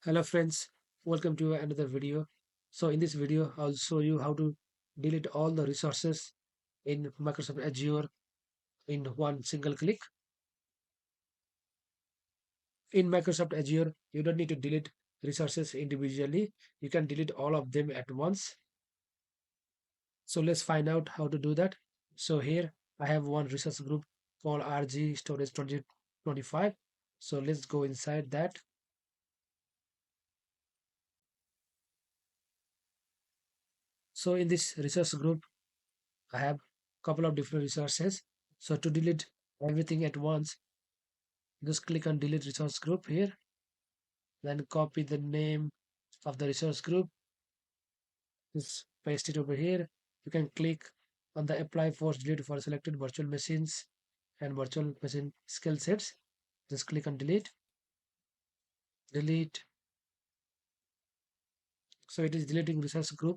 Hello friends, welcome to another video. So in this video, I'll show you how to delete all the resources in Microsoft Azure in one single click. In Microsoft Azure, you don't need to delete resources individually. You can delete all of them at once. So let's find out how to do that. So here I have one resource group called RG Storage 2025. So let's go inside that. So in this resource group, I have a couple of different resources. So to delete everything at once, just click on delete resource group here, then copy the name of the resource group, just paste it over here. You can click on the apply force delete for selected virtual machines and virtual machine skill sets. Just click on delete. So it is deleting resource group.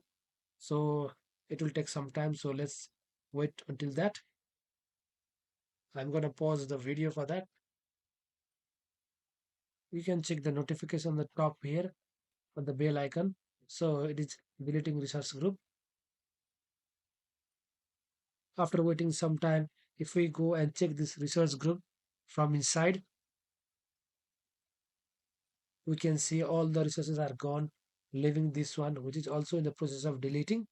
So it will take some time. So let's wait until that. I'm going to pause the video for that. You can check the notification on the top here on the bell icon. So it is deleting resource group. After waiting some time, if we go and check this resource group from inside, we can see all the resources are gone, leaving this one, which is also in the process of deleting.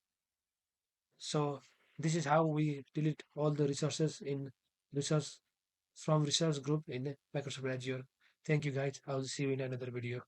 So this is how we delete all the resources in resource from resource group in Microsoft Azure. Thank you guys. I will see you in another video.